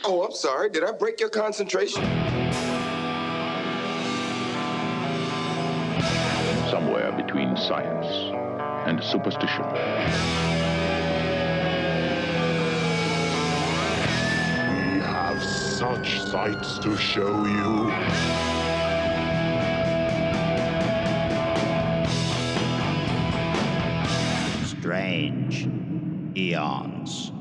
Oh, I'm sorry. Did I break your concentration? Somewhere between science and superstition. We have such sights to show you. Strange Eons.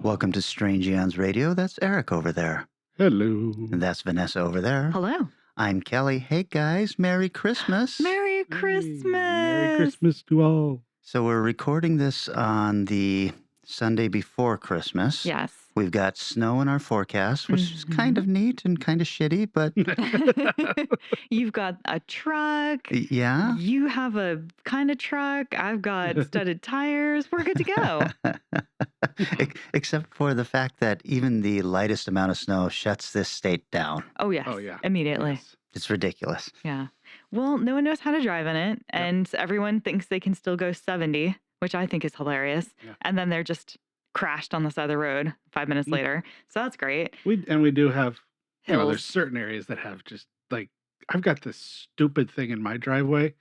Welcome to Strange Eons Radio. That's Eric over there. Hello. And that's Vanessa over there. Hello. I'm Kelly. Hey, guys. Merry Christmas. Merry Christmas. Merry Christmas to all. So we're recording this on the Sunday before Christmas. Yes. We've got snow in our forecast, which is kind of neat and kind of shitty, but You've got a truck. yeah. You have a kind of truck. I've got studded tires. We're good to go. Except for the fact that even the lightest amount of snow shuts this state down. Oh, yes. Oh, yeah. Immediately. Yes. It's ridiculous. Yeah. Well, no one knows how to drive in it. And everyone thinks they can still go 70, which I think is hilarious. Yeah. And then they're just crashed on the side of the road 5 minutes later. So that's great. We do have, Hills. there's certain areas that have just like, I've got this stupid thing in my driveway,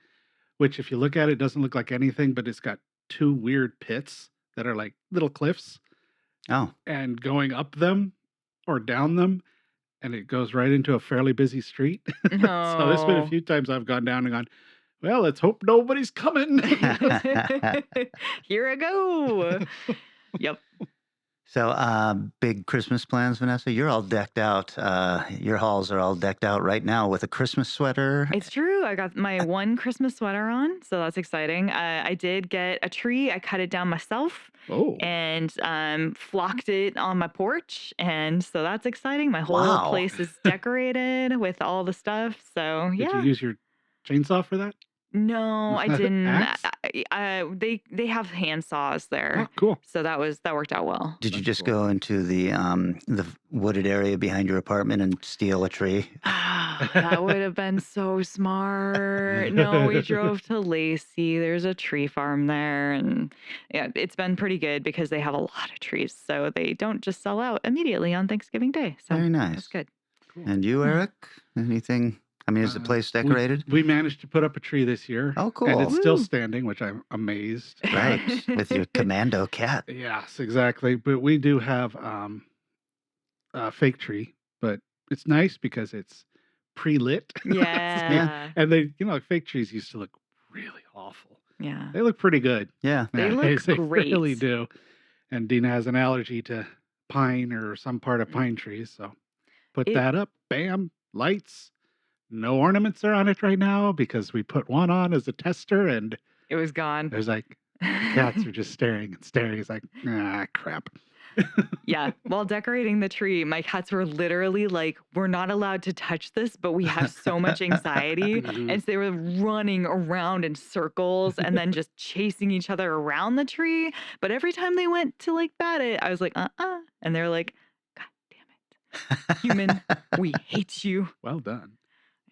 which if you look at it, doesn't look like anything, but it's got two weird pits that are like little cliffs. Oh. And going up them or down them, and it goes right into a fairly busy street. So there's been a Oh. few times I've gone down and gone, well, let's hope nobody's coming. Here I go. Yep. So, big Christmas plans, Vanessa? You're all decked out. Your halls are all decked out right now with a Christmas sweater. It's true. I got my one Christmas sweater on, so that's exciting. I did get a tree. I cut it down myself Oh, and flocked it on my porch, and so that's exciting. My whole Wow. place is decorated with all the stuff. So did you yeah. use your chainsaw for that? No, I didn't. Axe? They have hand saws there, Oh, cool. so that worked out well. Did you That's just cool. go into the wooded area behind your apartment and steal a tree? That would have been so smart. No, we drove to Lacey. There's a tree farm there. And yeah, it's been pretty good because they have a lot of trees. So they don't just sell out immediately on Thanksgiving Day. So Very that's nice. good. And you, Eric? Anything? I mean, is the place decorated? We managed to put up a tree this year. Oh, And it's cool. still Woo. standing, which I'm amazed. Right, with your commando cat. Yes, exactly. But we do have a fake tree, but it's nice because it's pre-lit. Yeah. And they, fake trees used to look really awful. Yeah. They look pretty good. Yeah. They look They really great. do. And Dina has an allergy to pine or some part of pine trees, so put It- that up. Bam, lights. No ornaments are on it right now because we put one on as a tester, and It was gone. there's like cats are just staring and staring. It's like, crap. Yeah. While decorating the tree, my cats were literally like, we're not allowed to touch this, but we have so much anxiety. Mhm. And so they were running around in circles and then just chasing each other around the tree. But every time they went to like bat it, I was like, And they're like, God damn it. Human, we hate you. Well done.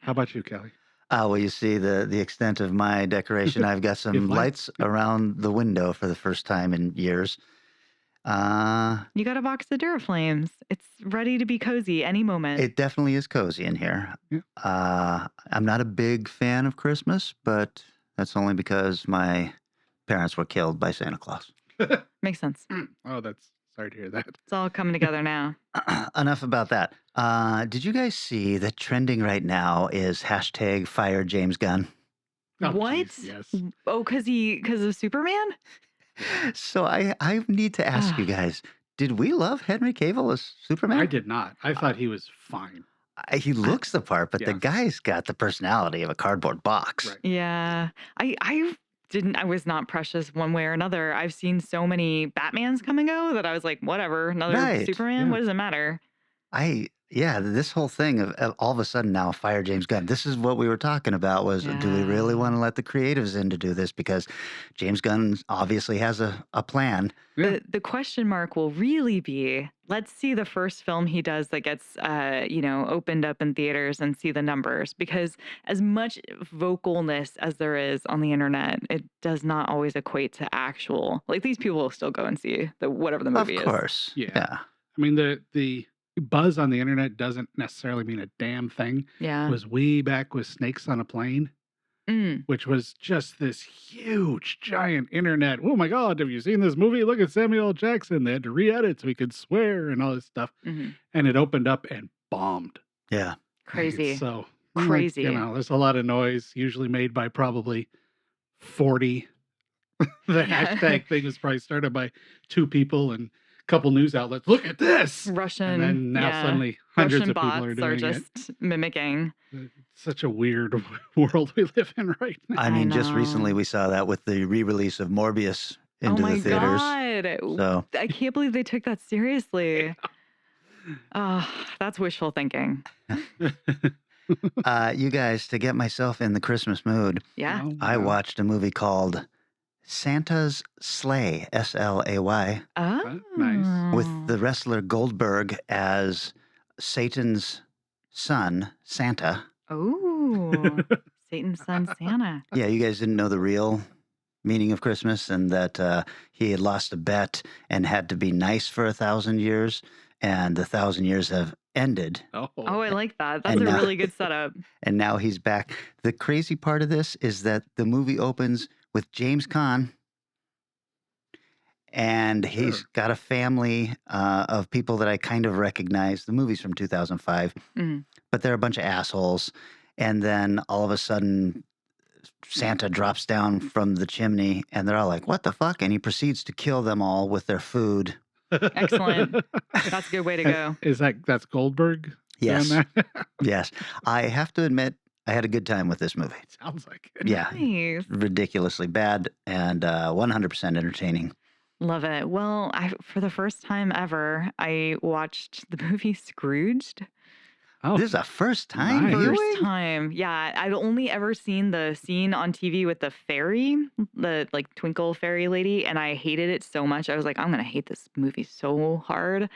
How about you, Kelly? Well, you see the extent of my decoration. I've got some Good lights around the window for the first time in years. You got a box of Duraflames. It's ready to be cozy any moment. It definitely is cozy in here. Yeah. I'm not a big fan of Christmas, but that's only because my parents were killed by Santa Claus. Makes sense. Oh, that's sorry to hear that. It's all coming together now. Enough about that. Did you guys see that trending right now is hashtag fire James Gunn? Oh, What? geez, yes. Oh, because of Superman? So I need to ask you guys, did we love Henry Cavill as Superman? I did not. I thought he was fine. He looks the part, but the Yes. guy's got the personality of a cardboard box. Right. Yeah. I was not precious one way or another. I've seen so many Batmans come and go that I was like, whatever, another Right, Superman, yeah. what does it matter? Yeah, this whole thing of all of a sudden now fire James Gunn. This is what we were talking about was do we really want to let the creatives in to do this? Because James Gunn obviously has a plan. Yeah. The question mark will really be, let's see the first film he does that gets opened up in theaters and see the numbers, because as much vocalness as there is on the internet, it does not always equate to actual, like, these people will still go and see whatever the Of movie is. course. Yeah. Yeah. I mean, the buzz on the internet doesn't necessarily mean a damn thing. Yeah. Was way back with Snakes on a Plane, which was just this huge, giant internet. Oh my God, have you seen this movie? Look at Samuel L. Jackson. They had to re-edit so he could swear and all this stuff. Mhm. And it opened up and bombed. Yeah. Crazy. So Crazy. there's a lot of noise, usually made by probably 40. The hashtag thing was probably started by 2 people and a couple news outlets. Look at this. Russian. And then now yeah. suddenly hundreds Russian of people bots are are doing just mimicking. it. It's such a weird world we live in right now. I mean, just recently know. we saw that with the re-release of Morbius Oh into my the theaters. God. So I can't believe they took that seriously. That's wishful thinking. you guys, to get myself in the Christmas mood, Yeah. Oh, I wow. watched a movie called Santa's Sleigh, S-L-A-Y, Oh. Nice. with the wrestler Goldberg as Satan's son, Santa. Oh. Satan's son Santa. Yeah, you guys didn't know the real meaning of Christmas and that he had lost a bet and had to be nice for 1,000 years, and the 1,000 years have ended, Oh, Oh, I like that. That's And a now- really good setup. and now he's back. The crazy part of this is that the movie opens with James Caan, and he's Sure. got a family of people that I kind of recognize. The movie's from 2005, Mhm. but they're a bunch of assholes. And then all of a sudden, Santa drops down from the chimney, and they're all like, "What the fuck?" And he proceeds to kill them all with their food. Excellent. That's a good way to go. That's Goldberg doing Yes, that? yes. I have to admit, I had a good time with this movie. Sounds like it. Yeah, Nice. ridiculously bad and 100% entertaining. Love it. Well, for the first time ever, I watched the movie Scrooged. Oh, This is a first time Nice. viewing? First time. Yeah. I'd only ever seen the scene on TV with the fairy, the like twinkle fairy lady, and I hated it so much. I was like, I'm going to hate this movie so hard.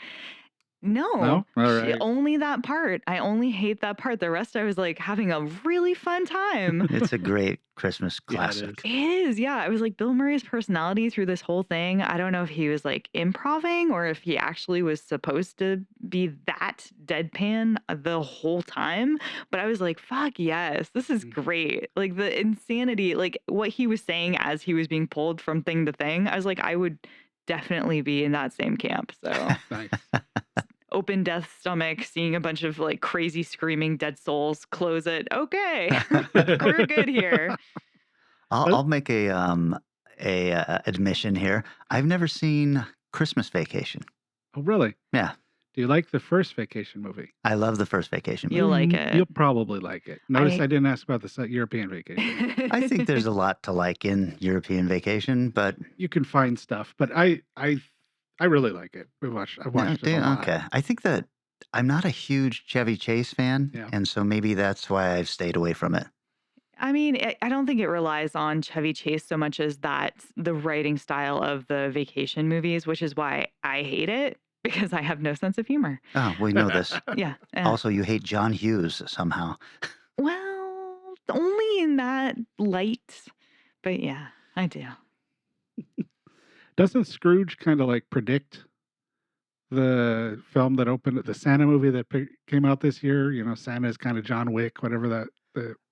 No, No? All right. only that part. I only hate that part. The rest, I was like having a really fun time. It's a great Christmas Yeah, it classic. It is, yeah. I was like, Bill Murray's personality through this whole thing. I don't know if he was like improving or if he actually was supposed to be that deadpan the whole time. But I was like, fuck yes, this is great. Like the insanity, like what he was saying as he was being pulled from thing to thing. I was like, I would definitely be in that same camp. So Nice. open death stomach, seeing a bunch of like crazy screaming dead souls, close it. Okay, we're good here. I'll make a admission here. I've never seen Christmas Vacation. Oh, really? Yeah, Do you like the first Vacation movie? I love the first Vacation movie. You'll like it. You'll probably like it. Notice I- I didn't ask about the European Vacation. I think there's a lot to like in European Vacation, but You can find stuff, but I really like it. I watched it a lot. okay. I think that I'm not a huge Chevy Chase fan, Yeah. and so maybe that's why I've stayed away from it. I mean, I don't think it relies on Chevy Chase so much as that the writing style of the vacation movies, which is why I hate it because I have no sense of humor. Oh, we know this. Yeah. Also, you hate John Hughes somehow. Well, only in that light, but yeah, I do. Doesn't Scrooge kind of like predict the film that opened, the Santa movie that came out this year? You know, Santa's kind of John Wick, whatever that.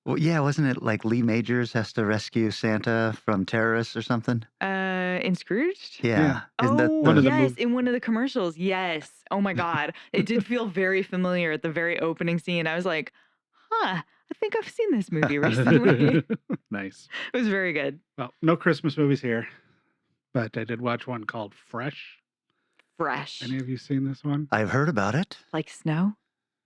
Well, yeah, wasn't it like Lee Majors has to rescue Santa from terrorists or something? In Scrooged? Yeah. Isn't that Oh, one of the yes, mov- in one of the commercials. Yes. Oh my God. It did feel very familiar at the very opening scene. I was like, huh, I think I've seen this movie recently. Nice. It was very good. Well, no Christmas movies here, but I did watch one called Fresh. Fresh. Any of you seen this one? I've heard about it. Like snow?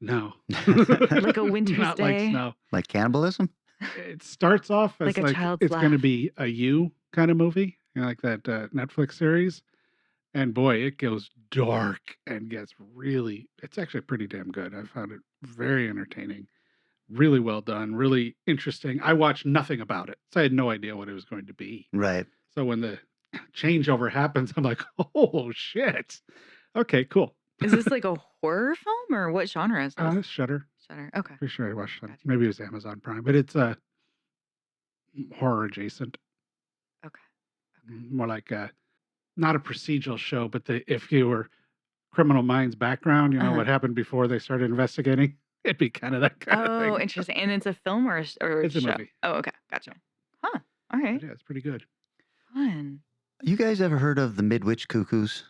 No. Like a winter's Not day? like snow. Like cannibalism? It starts off as Like a like child's it's going to laugh. be a You kind of movie, you know, like that Netflix series. And boy, it goes dark and gets really, it's actually pretty damn good. I found it very entertaining, really well done, really interesting. I watched nothing about it, so I had no idea what it was going to be. Right. So when the changeover happens, I'm like, oh shit. Okay, cool. Is this like a horror film or what genre is this? Shutter. Shutter. Okay. Pretty sure I watched it. Gotcha. Maybe it was Amazon Prime, but it's horror adjacent. Okay. More like not a procedural show, but if you were Criminal Minds background, you know what happened before they started investigating, it'd be kind of that kind of thing. Oh, interesting. And it's a film or a It's a show? movie. Oh, okay. Gotcha. Huh. All right. But yeah, it's pretty good. Fun. You guys ever heard of the Midwich Cuckoos?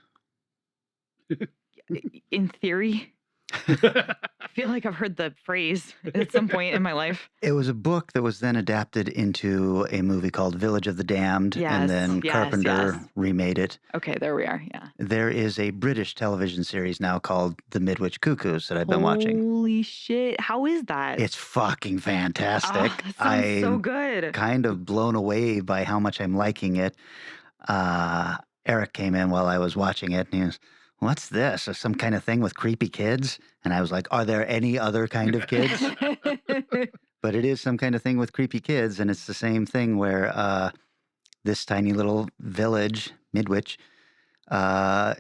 In theory, I feel like I've heard the phrase at some point in my life. It was a book that was then adapted into a movie called Village of the Damned, Yes, and then yes, Carpenter yes. remade it. Okay, there we are. Yeah. There is a British television series now called The Midwich Cuckoos that I've been watching. Holy shit. How is that? It's fucking fantastic. Oh, that sounds so good. Kind of blown away by how much I'm liking it. Eric came in while I was watching it, and he was, "What's this? Some kind of thing with creepy kids?" And I was like, "Are there any other kind of kids?" But it is some kind of thing with creepy kids, and it's the same thing where this tiny little village, Midwich,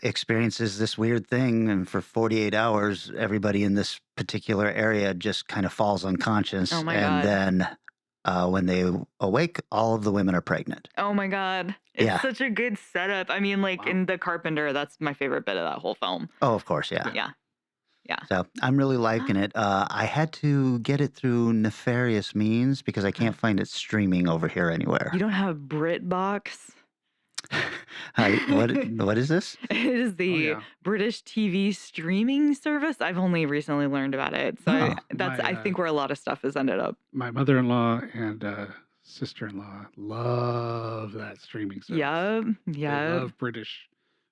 experiences this weird thing, and for 48 hours, everybody in this particular area just kind of falls unconscious. Oh my and God. then when they awake, all of the women are pregnant. Oh my God. It's Yeah. such a good setup. I mean, like Wow. in The Carpenter, that's my favorite bit of that whole film. Oh, of course, yeah. Yeah. Yeah. So I'm really liking it. I had to get it through nefarious means because I can't find it streaming over here anywhere. You don't have BritBox? What is this? It is the yeah. British TV streaming service. I've only recently learned about it. So Oh. that's My, I think where a lot of stuff has ended up. My mother-in-law and sister-in-law love that streaming service. Yup. They Yup. love British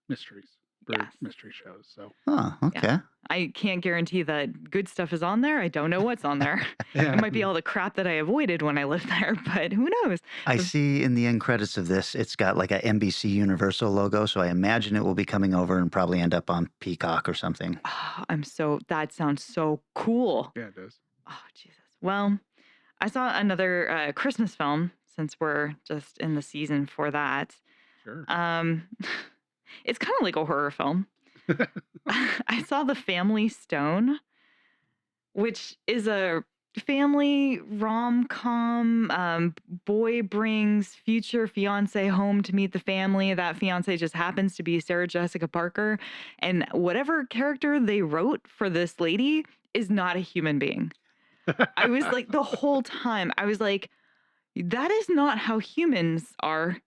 mysteries, Yes. mystery shows. So Oh, okay. I can't guarantee that good stuff is on there. I don't know what's on there. yeah, It might be all the crap that I avoided when I lived there, but who knows? I see in the end credits of this, it's got like a NBC Universal logo, so I imagine it will be coming over and probably end up on Peacock or something. Oh, that sounds so cool. yeah, it does. Oh, Jesus. Well, I saw another Christmas film since we're just in the season for that. Sure. It's kind of like a horror film. I saw The Family Stone, which is a family rom-com. Boy brings future fiance home to meet the family. That fiance just happens to be Sarah Jessica Parker. And whatever character they wrote for this lady is not a human being. I was like, the whole time, I was like, that is not how humans are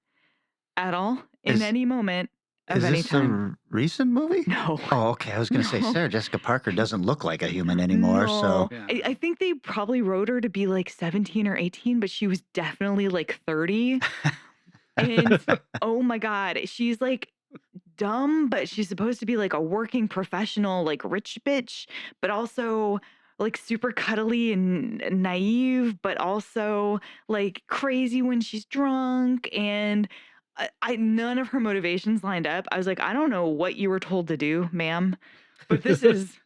at all in Is- any moment of Is any this time. a recent movie? No. Oh, okay. I was going to say No. Sarah Jessica Parker doesn't look like a human anymore, so No. Yeah. I think they probably wrote her to be like 17 or 18, but she was definitely like 30. And oh my God, she's like dumb, but she's supposed to be like a working professional, like rich bitch, but also like super cuddly and naive, but also like crazy when she's drunk. And none of her motivations lined up. I was like, I don't know what you were told to do, ma'am, but this is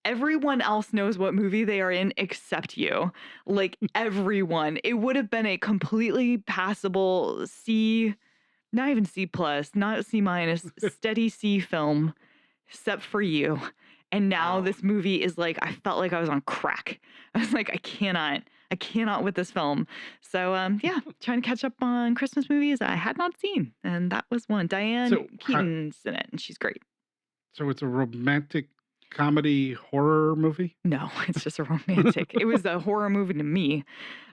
everyone else knows what movie they are in except you. Like everyone. It would have been a completely passable C, not even C plus, not C minus, steady C film, except for you. And now Wow. this movie is like, I felt like I was on crack. I was like, I cannot with this film. So yeah, trying to catch up on Christmas movies I had not seen. And that was one. Diane So, Keaton's in it, and she's great. So it's a romantic comedy horror movie? No, it's just a romantic. It was a horror movie to me.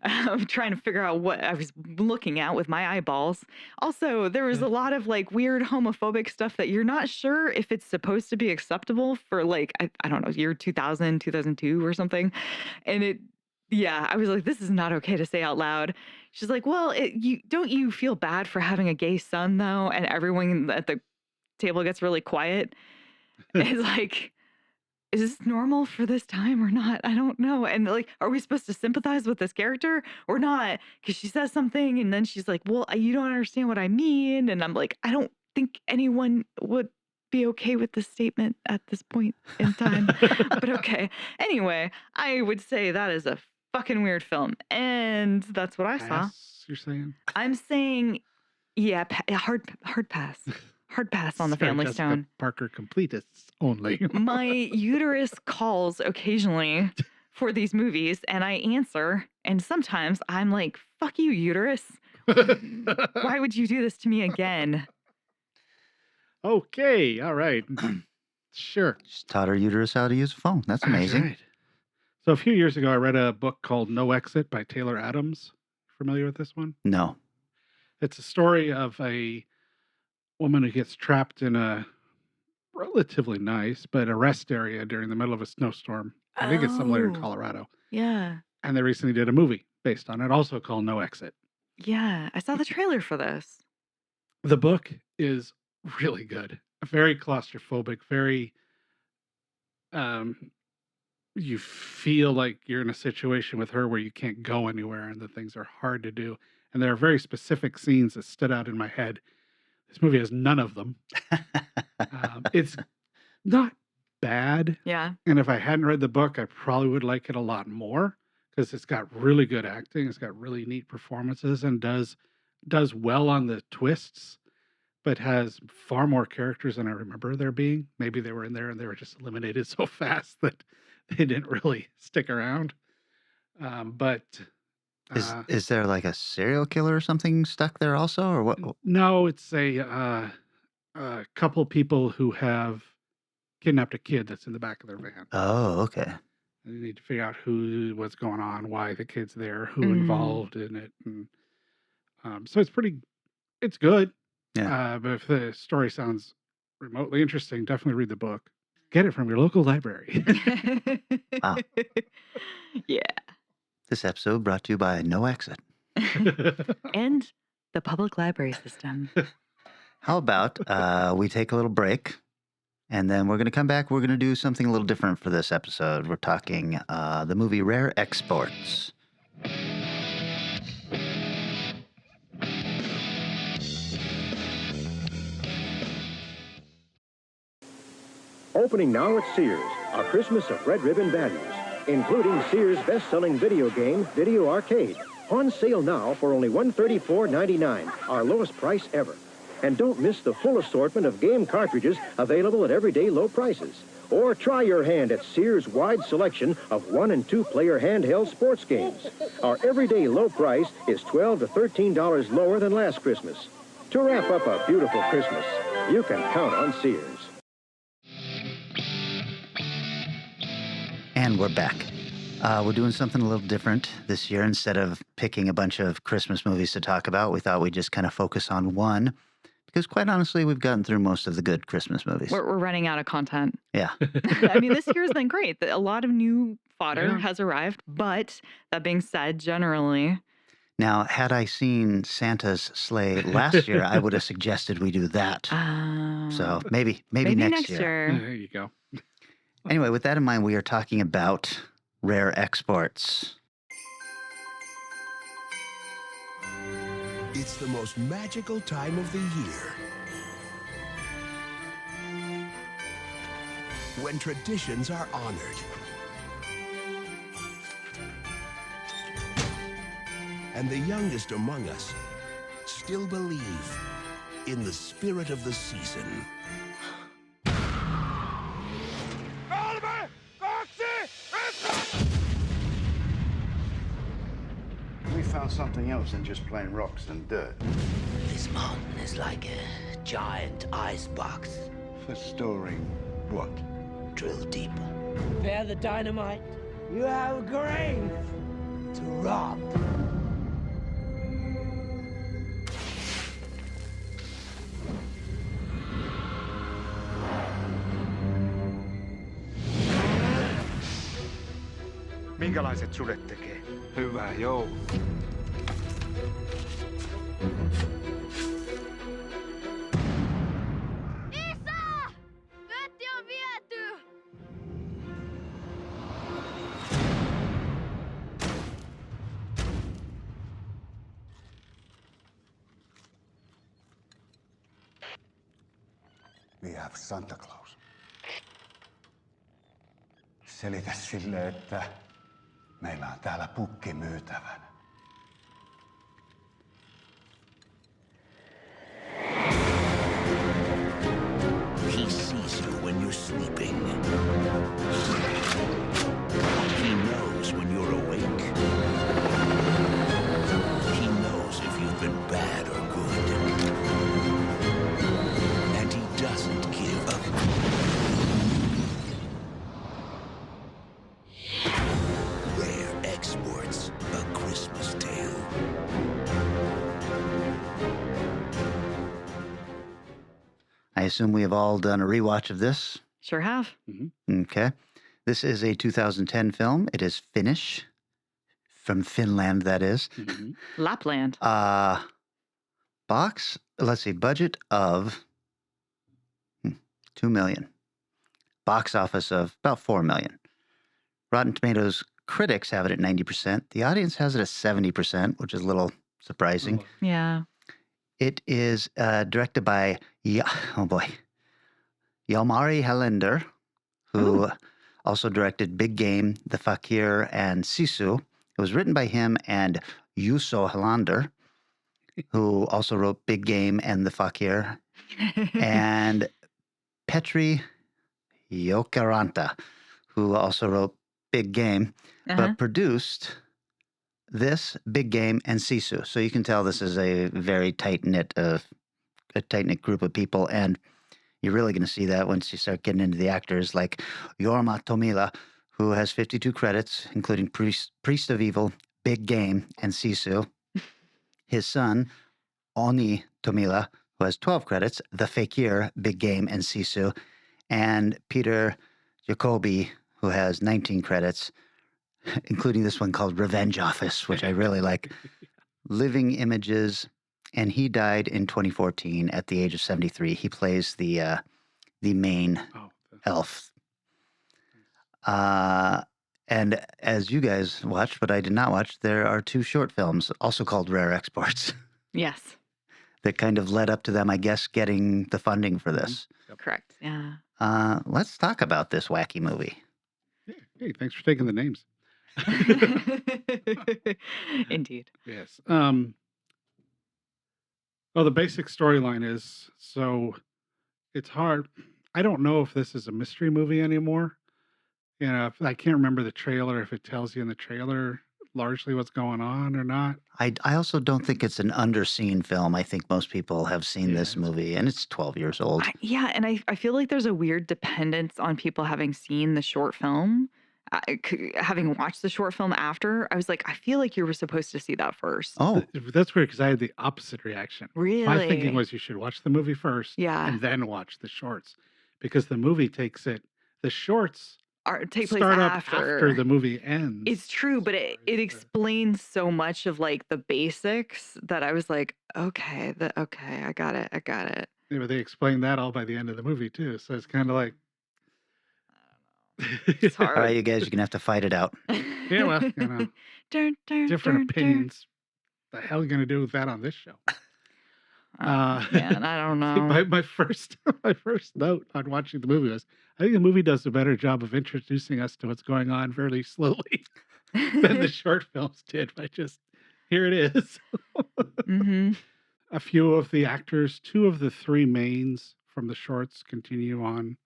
I'm trying to figure out what I was looking at with my eyeballs. Also, there was a lot of like weird homophobic stuff that you're not sure if it's supposed to be acceptable for like, I don't know, year 2000, 2002 or something. And yeah, I was like, this is not okay to say out loud. She's like, well, don't you feel bad for having a gay son though? And everyone at the table gets really quiet. It's like, is this normal for this time or not? I don't know. And like, are we supposed to sympathize with this character or not? Because she says something and then she's like, well, you don't understand what I mean. And I'm like, I don't think anyone would be okay with this statement at this point in time. But okay. Anyway, I would say that is a fucking weird film. And that's what I saw. Pass, you're saying? I'm saying, yeah, hard pass. Hard pass on the Sorry, Family Jessica Stone. Parker completists only. My uterus calls occasionally for these movies, and I answer. And sometimes I'm like, fuck you, uterus. Why would you do this to me again? Okay, all right. Sure. Just taught her uterus how to use a phone. That's amazing. Right. So a few years ago, I read a book called No Exit by Taylor Adams. Familiar with this one? No. It's a story of a woman who gets trapped in a relatively nice but a rest area during the middle of a snowstorm. I think it's somewhere in Oh, Colorado. yeah. And they recently did a movie based on it, also called No Exit. Yeah. I saw the trailer for this. The book is really good. Very claustrophobic, very you feel like you're in a situation with her where you can't go anywhere and the things are hard to do. And there are very specific scenes that stood out in my head. This movie has none of them. It's not bad. Yeah. And if I hadn't read the book, I probably would like it a lot more because it's got really good acting. It's got really neat performances and does well on the twists, but has far more characters than I remember there being. Maybe they were in there and they were just eliminated so fast that they didn't really stick around. Is there like a serial killer or something stuck there also, or what? No, it's a couple people who have kidnapped a kid that's in the back of their van. Oh, okay. And you need to figure out what's going on, why the kid's there, who Mm. involved in it, and so it's good. Yeah. But if the story sounds remotely interesting, definitely read the book. Get it from your local library. Wow. Yeah. This episode brought to you by No Exit. And the public library system. How about we take a little break, and then we're going to come back. We're going to do something a little different for this episode. We're talking the movie Rare Exports. Opening now at Sears, a Christmas of red ribbon values, including Sears' best-selling video game, Video Arcade. On sale now for only $134.99, our lowest price ever. And don't miss the full assortment of game cartridges available at everyday low prices. Or try your hand at Sears' wide selection of 1- and 2-player handheld sports games. Our everyday low price is $12 to $13 lower than last Christmas. To wrap up a beautiful Christmas, you can count on Sears. And we're back. We're doing something a little different this year. Instead of picking a bunch of Christmas movies to talk about, we thought we'd just kind of focus on one. Because quite honestly, we've gotten through most of the good Christmas movies. We're running out of content. Yeah. I mean, this year's been great. A lot of new fodder Yeah. has arrived. But that being said, generally, Now, had I seen Santa's sleigh last year, I would have suggested we do that. So maybe next year. There you go. Anyway, with that in mind, we are talking about Rare Exports. It's the most magical time of the year. When traditions are honored. And the youngest among us still believe in the spirit of the season. We found something else than just plain rocks and dirt. This mountain is like a giant ice box. For storing what? Drill deeper. Bear the dynamite. You have a grave to rob. Minkälaiset sudet tekee? Hyvää joulua. Isä! Vetti on viety! We have Santa Claus. Selitä sille, että meillä on täällä pukki myytävänä. He sees you when you're sleeping. He knows when you're awake. He knows if you've been bad or good. And he doesn't give up. Rare Exports, A Christmas Tale. I assume we have all done a rewatch of this. Sure have. Okay. This is a 2010 film. It is Finnish. From Finland, that is. Lapland. Box, let's see, budget of $2 million. Box office of about $4 million. Rotten Tomatoes critics have it at 90%. The audience has it at 70%, which is a little surprising. Yeah. It is directed by, Jalmari Helander, who also directed Big Game, The Fakir, and Sisu. It was written by him and Juuso Helander, who also wrote Big Game and The Fakir, and Petri Jokeranta, who also wrote Big Game, but produced this, Big Game, and Sisu. So you can tell this is a very tight-knit group of people, and you're really going to see that once you start getting into the actors, like Jorma Tomila, who has 52 credits, including Priest of Evil, Big Game, and Sisu. His son, Oni Tomila, who has 12 credits, The Fakir, Big Game, and Sisu. And Peter Jacobi, who has 19 credits, including this one called Revenge Office, which I really like. Living Images, and he died in 2014 at the age of 73. He plays the main elf. And as you guys watched, but I did not watch, there are 2 short films, also called Rare Exports. Yes. That kind of led up to them, I guess, getting the funding for this. Correct. Yeah. Let's talk about this wacky movie. Hey, thanks for taking the names. Indeed. Yes. Well, the basic storyline is, so it's hard. I don't know if this is a mystery movie anymore. You know, I can't remember the trailer, if it tells you in the trailer largely what's going on or not. I also don't think it's an underseen film. I think most people have seen this movie, and it's 12 years old. And I feel like there's a weird dependence on people having seen the short film. Having watched the short film after, I was like, I feel like you were supposed to see that first. Oh, that's weird because I had the opposite reaction. Really? My thinking was you should watch the movie first, and then watch the shorts, because the movie takes it. The shorts take place start up after. after the movie ends. It's true, but it explains so much of like the basics that I was like, okay, I got it. Yeah, but they explain that all by the end of the movie too. So it's kind of like, it's hard. All right, you guys, you're going to have to fight it out. Yeah, well, you know, different opinions. The hell are you going to do with that on this show? Man, I don't know. My first note on watching the movie was, I think the movie does a better job of introducing us to what's going on fairly slowly than the short films did. By just, here it is. A few of the actors, 2 of the 3 mains from the shorts continue on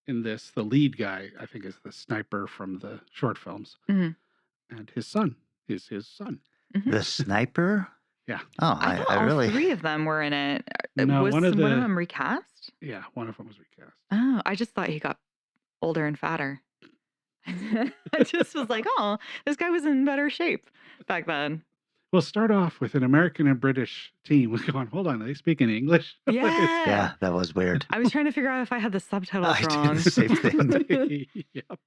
in this. The lead guy, I think, is the sniper from the short films. And his son is his son. The sniper? Yeah. Oh, I thought I all really. 3 of them were in it. No, Was one of them recast? Yeah, one of them was recast. Oh, I just thought he got older and fatter. I just was like, oh, this guy was in better shape back then. Well, start off with an American and British team going, hold on, are they speaking English? Yeah. Yeah, that was weird. I was trying to figure out if I had the subtitles I wrong. did the same thing. Yep.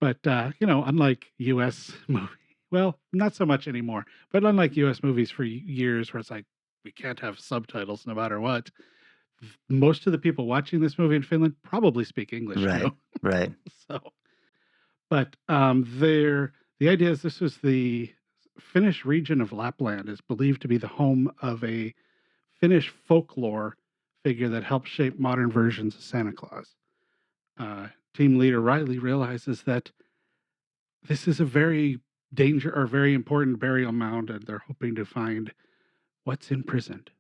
But, unlike U.S. movies, well, not so much anymore, but unlike U.S. movies for years where it's like, we can't have subtitles no matter what, most of the people watching this movie in Finland probably speak English. Right, right. So, but the idea is this was the Finnish region of Lapland is believed to be the home of a Finnish folklore figure that helps shape modern versions of Santa Claus. Team leader Riley realizes that this is a very very important burial mound, and they're hoping to find what's imprisoned.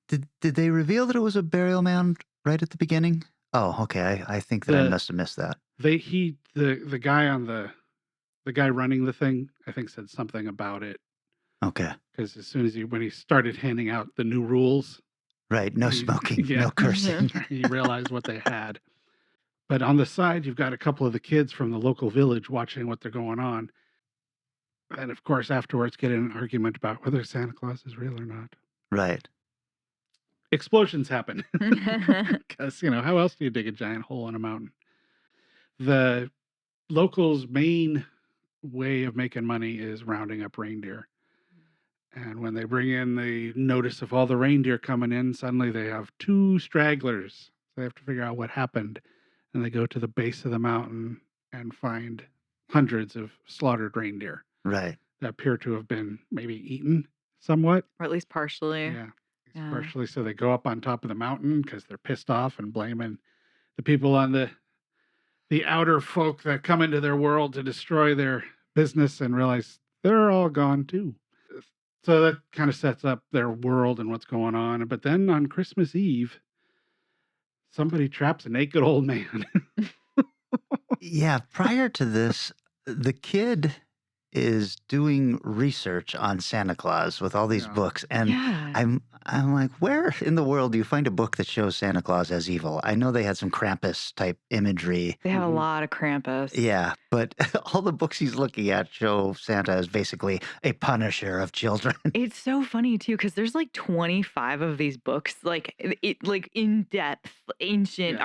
Did they reveal that it was a burial mound right at the beginning? Oh, okay. I think that I must have missed that. The guy running the thing, I think, said something about it. Okay. Because as soon as when he started handing out the new rules, right, no smoking, no cursing, he realized what they had. But on the side, you've got a couple of the kids from the local village watching what they're going on. And of course, afterwards, get in an argument about whether Santa Claus is real or not. Right. Explosions happen. Because, how else do you dig a giant hole in a mountain? The locals' main way of making money is rounding up reindeer. And when they bring in the notice of all the reindeer coming in, suddenly they have 2 stragglers. They have to figure out what happened. And they go to the base of the mountain and find hundreds of slaughtered reindeer. Right. That appear to have been maybe eaten somewhat. Or at least partially. Yeah. Partially. So they go up on top of the mountain because they're pissed off and blaming the people on the outer folk that come into their world to destroy their business, and realize they're all gone too. So that kind of sets up their world and what's going on. But then on Christmas Eve, somebody traps a naked old man. Yeah, prior to this, the kid is doing research on Santa Claus with all these books, and I'm like, where in the world do you find a book that shows Santa Claus as evil? I know they had some Krampus type imagery. They have a lot of Krampus. Yeah, but all the books he's looking at show Santa as basically a punisher of children. It's so funny too, because there's like 25 of these books, like in depth, ancient,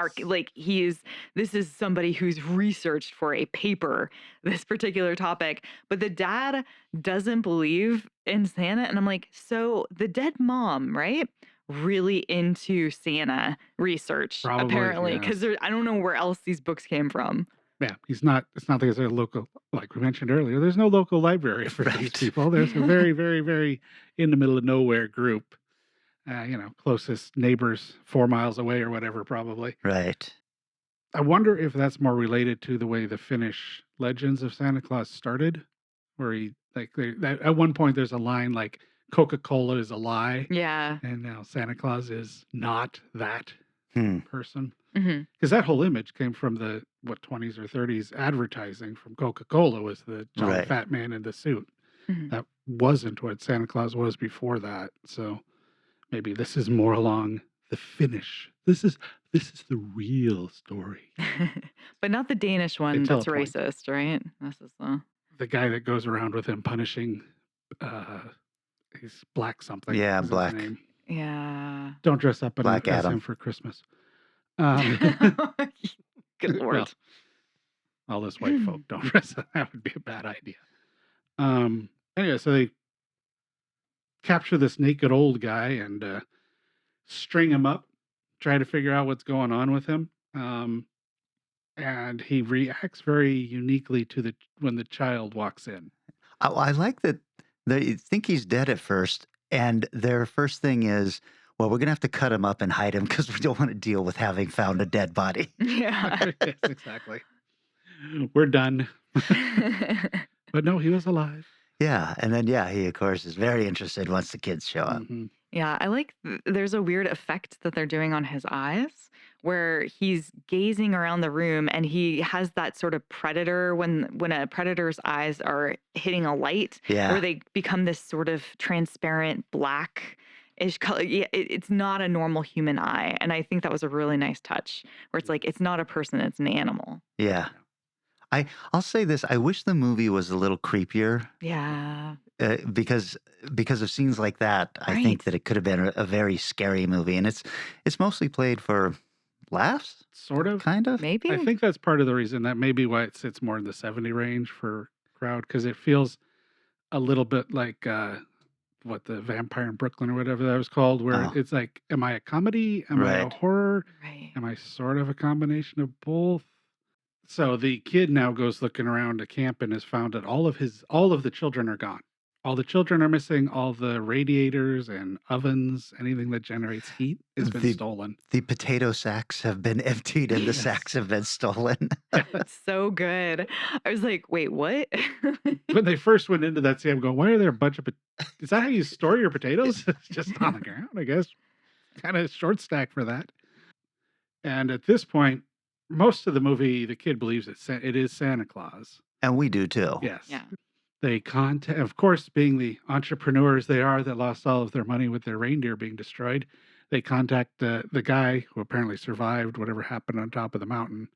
this is somebody who's researched for a paper this particular topic, but the dad doesn't believe in Santa, and I'm like, so the dead mom, right? Really into Santa research, Probably, apparently, because I don't know where else these books came from. Yeah, it's not like there's a local, like we mentioned earlier, there's no local library for these people. There's a very, very, very in the middle of nowhere group. Closest neighbors 4 miles away or whatever, probably. Right. I wonder if that's more related to the way the Finnish legends of Santa Claus started, where at one point there's a line like Coca-Cola is a lie. Yeah. And now Santa Claus is not that person. Mm-hmm. Because that whole image came from the 20s or 30s advertising from Coca-Cola, was the John Fat Man in the suit. Mm-hmm. That wasn't what Santa Claus was before that. So maybe this is more along the Finnish. This is the real story. But not the Danish one that's racist, right? This is the guy that goes around with him punishing he's Black something. Yeah, Black. His name. Yeah. Don't dress up Black as Adam him for Christmas. Good Lord. Well, all those white folk don't dress up. That would be a bad idea. Anyway, so they capture this naked old guy and string him up, try to figure out what's going on with him. And he reacts very uniquely to when the child walks in. I like that they think he's dead at first, and their first thing is, well, we're going to have to cut him up and hide him because we don't want to deal with having found a dead body. Yeah. Yes, exactly. We're done. But no, he was alive. Yeah. And then, he, of course, is very interested once the kids show up. Mm-hmm. Yeah, I like there's a weird effect that they're doing on his eyes where he's gazing around the room and he has that sort of predator when a predator's eyes are hitting a light where they become this sort of transparent black-ish color. Yeah, it's not a normal human eye. And I think that was a really nice touch where it's like, it's not a person, it's an animal. Yeah. I'll say this. I wish the movie was a little creepier. Yeah. Because of scenes like that, I think that it could have been a very scary movie. And it's mostly played for laughs. Sort of. Kind of. Maybe. I think that's part of the reason. That may be why it sits more in the 70 range for crowd. Because it feels a little bit like the Vampire in Brooklyn or whatever that was called. Where it's like, am I a comedy? Am I a horror? Right. Am I sort of a combination of both? So the kid now goes looking around a camp and has found that all of the children are gone. All the children are missing. All the radiators and ovens, anything that generates heat, has been stolen. The potato sacks have been emptied and the sacks have been stolen. It's so good. I was like, wait, what? When they first went into that scene, I'm going, why are there a bunch of is that how you store your potatoes? It's just on the ground, I guess. Kind of short stack for that. And at this point, most of the movie, the kid believes it is Santa Claus. And we do too. Yeah. They contact, of course, being the entrepreneurs they are that lost all of their money with their reindeer being destroyed, they contact the guy who apparently survived whatever happened on top of the mountain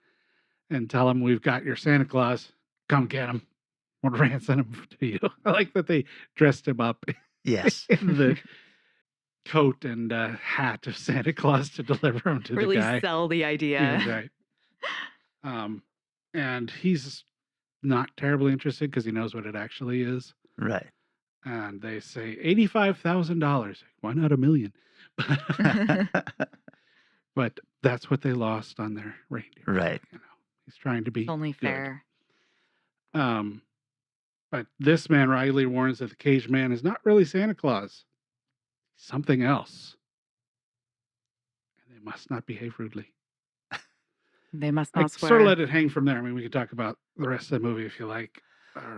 and tell him, we've got your Santa Claus. Come get him. We'll ransom him to you. I like that they dressed him up Yes. in the coat and hat of Santa Claus to deliver him to Really the guy. sell the idea. Yeah, right. And he's not terribly interested because he knows what it actually is. Right. And they say $85,000. Why not $1 million? But that's what they lost on their reindeer. Right. He's trying to be It's only good. fair. But this man, Riley, warns that the caged man is not really Santa Claus. He's something else. And they must not behave rudely. They must I not swear. sort of let it hang from there. I mean, we could talk about the rest of the movie if you like.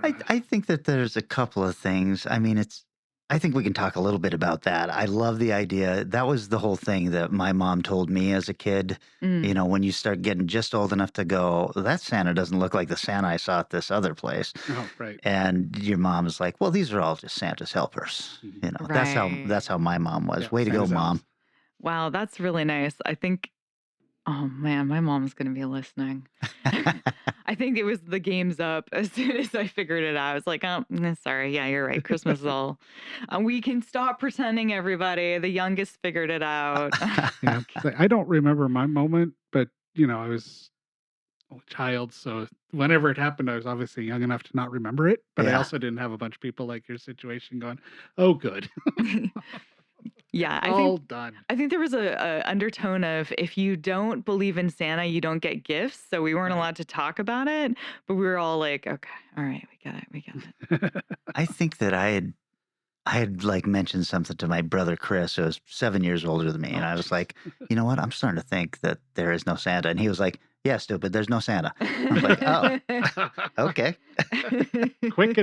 I think that there's a couple of things. I mean, I think we can talk a little bit about that. I love the idea. That was the whole thing that my mom told me as a kid. You know, when you start getting just old enough to go, that Santa doesn't look like the Santa I saw at this other place. Oh, right. And your mom is like, well, these are all just Santa's helpers. You know, Right. that's how my mom was. Yeah, Way to go, Santa's Mom. elves. Wow, that's really nice. I think, oh man, my mom's going to be listening. I think it was the game's up as soon as I figured it out. I was like, oh, sorry. Yeah, you're right. Christmas is all. We can stop pretending, everybody. The youngest figured it out. Yeah, I don't remember my moment, but you know, I was a child, so whenever it happened, I was obviously young enough to not remember it. But I Yeah. also didn't have a bunch of people like your situation going, "Oh, good, Yeah, all done." I think there was a undertone of if you don't believe in Santa, you don't get gifts. So we weren't allowed to talk about it, but we were all like, okay, all right, we got it. I think that I had like mentioned something to my brother Chris, who was 7 years older than me, and I was like, you know what? I'm starting to think that there is no Santa. And he was like, yeah, stupid, there's no Santa. I was like, oh, okay. quick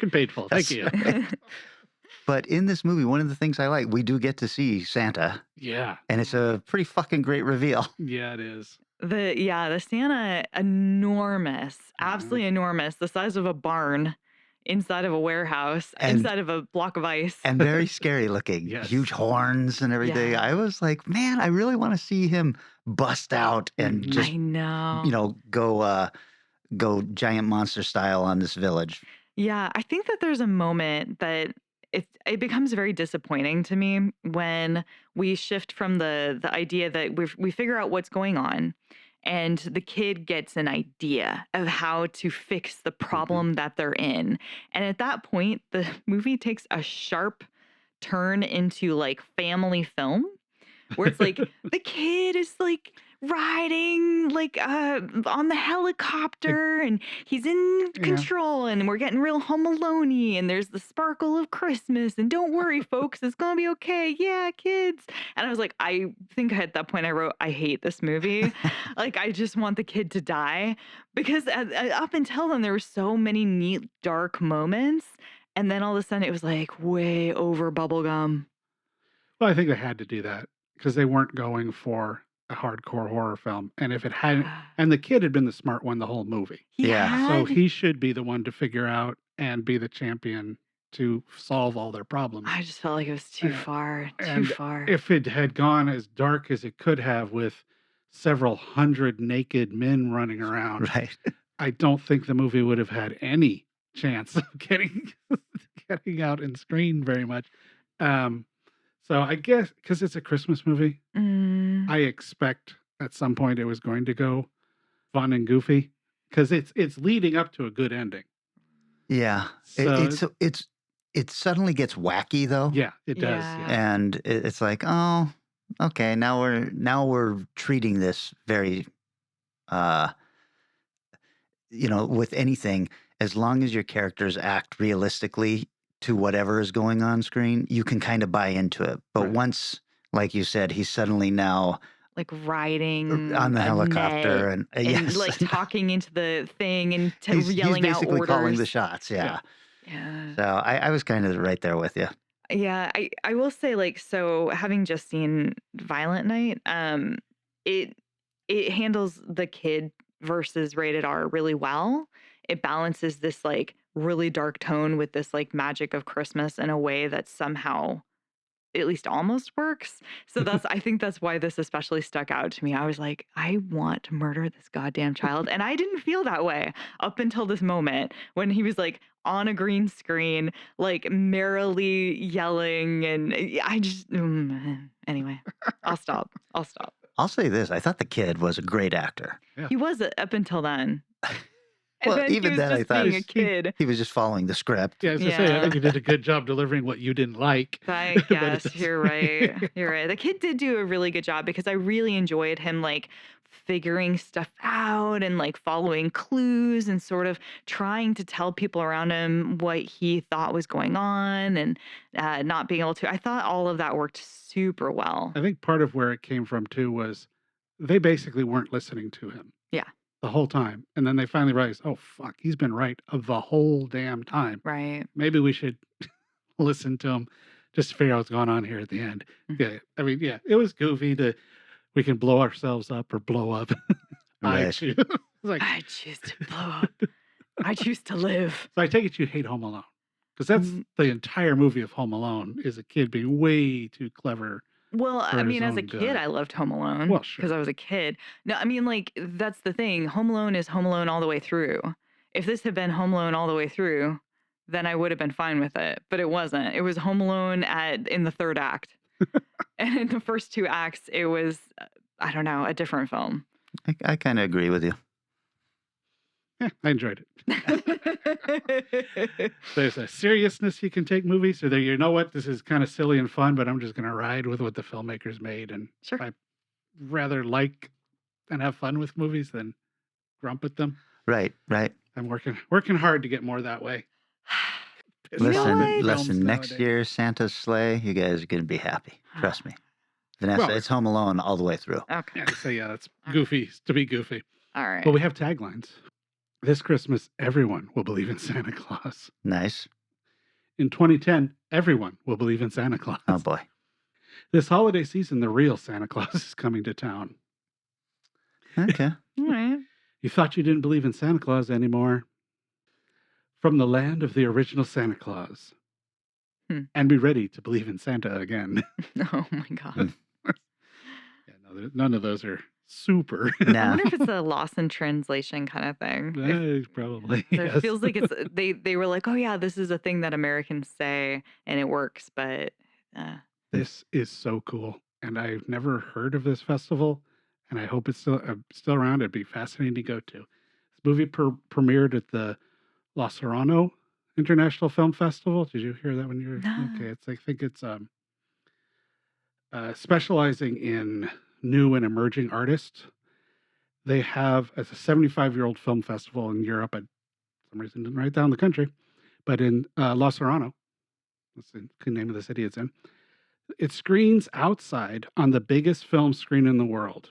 and painful. Thank you. But in this movie, one of the things I like, we do get to see Santa, Yeah, and it's a pretty fucking great reveal. yeah, it is. The Santa, enormous, absolutely enormous, the size of a barn, inside of a warehouse, And- inside of a block of ice. And very scary looking. Yes. Huge horns and everything. Yeah. I was like, man, I really want to see him bust out and just, I know. you know, go giant monster style on this village. Yeah, I think that there's a moment that it becomes very disappointing to me when we shift from the idea that we figure out what's going on, and the kid gets an idea of how to fix the problem that they're in. And at that point, the movie takes a sharp turn into like family film, where it's like the kid is like riding like on the helicopter and he's in control and we're getting real Home Alone-y and there's the sparkle of Christmas and don't worry folks, it's gonna be okay. Yeah, kids. And I was like, I think at that point I wrote, I hate this movie. Like I just want the kid to die, because up until then there were so many neat dark moments, and then all of a sudden it was like way over bubblegum. Well, I think they had to do that because they weren't going for a hardcore horror film. And if it hadn't, and the kid had been the smart one the whole movie. Yeah. So he should be the one to figure out and be the champion to solve all their problems. I just felt like it was too far, too far. If it had gone as dark as it could have with several hundred naked men running around, Right. I don't think the movie would have had any chance of getting out and screened very much. So I guess because it's a Christmas movie, I expect at some point it was going to go fun and goofy because it's leading up to a good ending. Yeah. So It suddenly gets wacky though. yeah, it does. Yeah. Yeah. And it's like, oh, okay, now we're treating this very you know, with anything, as long as your characters act realistically, to whatever is going on screen, you can kind of buy into it. But Right. once, like you said, he's suddenly now Like riding on the a helicopter net and and yes, like talking into the thing and he's yelling out basically calling the orders. shots. Yeah. Yeah. So I was kind of right there with you. Yeah, I will say, like, so having just seen Violent Night, it handles the kid versus rated R really well. It balances this like really dark tone with this like magic of Christmas in a way that somehow at least almost works. So I think that's why this especially stuck out to me. I was like, I want to murder this goddamn child. And I didn't feel that way up until this moment when he was like on a green screen, like merrily yelling. And I just, anyway, I'll stop. I'll say this. I thought the kid was a great actor. Yeah. He was up until then. And Well, then he even was then, I just thought being a kid. he was just following the script. Yeah, I was gonna say, I think you did a good job delivering what you didn't like. I but it guess doesn't- you're right. You're right. The kid did do a really good job because I really enjoyed him like figuring stuff out and like following clues and sort of trying to tell people around him what he thought was going on and not being able to. I thought all of that worked super well. I think part of where it came from too was they basically weren't listening to him. Yeah. The whole time. And then they finally realized, oh, fuck, he's been right the whole damn time. Right. Maybe we should listen to him just to figure out what's going on here at the end. Yeah. I mean, yeah, it was goofy we can blow ourselves up or blow up. I Right. choose. I choose to blow up. I choose to live. So I take it you hate Home Alone. Because that's the entire movie of Home Alone is a kid being way too clever. Well, for I his mean, as a own kid, good. I loved Home Alone Well, because sure. I was a kid. No, I mean, like, that's the thing. Home Alone is Home Alone all the way through. If this had been Home Alone all the way through, then I would have been fine with it. But it wasn't. It was Home Alone in the third act. And in the first two acts, it was, I don't know, a different film. I kind of agree with you. Yeah, I enjoyed it. There's a seriousness you can take movies. So there, you know what? This is kind of silly and fun, but I'm just going to ride with what the filmmakers made. And Sure. I rather like and have fun with movies than grump at them. Right. I'm working hard to get more that way. You know what? Listen. Next year, Santa's sleigh, you guys are gonna be happy. Trust me, Vanessa. Well, it's Home Alone all the way through. Okay. Yeah, so yeah, that's goofy to be goofy. All right. But we have taglines. This Christmas, everyone will believe in Santa Claus. Nice. In 2010, everyone will believe in Santa Claus. Oh boy. This holiday season, the real Santa Claus is coming to town. Okay. All right. You thought you didn't believe in Santa Claus anymore? From the land of the original Santa Claus. And be ready to believe in Santa again. Oh my God. Yeah, no, none of those are super. I wonder if it's a loss in translation kind of thing. Probably. It yes. feels like it's they were like, oh yeah, this is a thing that Americans say and it works, but This is so cool. And I've never heard of this festival. And I hope it's still around. It'd be fascinating to go to. This movie premiered at the La Serrano International Film Festival. Did you hear that when you were okay? I think it's specializing in new and emerging artists. They have as a 75-year-old film festival in Europe. I, for some reason, didn't write down the country, but in La Serrano, that's the name of the city it's in. It screens outside on the biggest film screen in the world,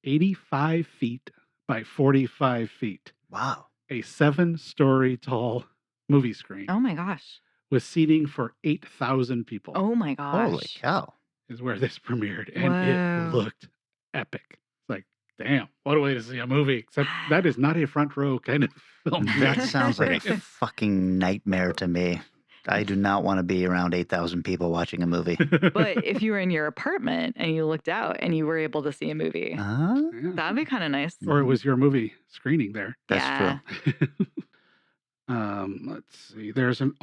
85 feet by 45 feet. Wow. A 7-story tall movie screen. Oh my gosh. With seating for 8,000 people. Oh my gosh. Holy cow. Is where this premiered. And Wow. it looked epic. It's like, damn, what a way to see a movie. Except that is not a front row kind of film. That sounds like a fucking nightmare to me. I do not want to be around 8,000 people watching a movie. But if you were in your apartment and you looked out and you were able to see a movie, Yeah. that'd be kind of nice. Or it was your movie screening there. That's Yeah. true. Let's see. There's an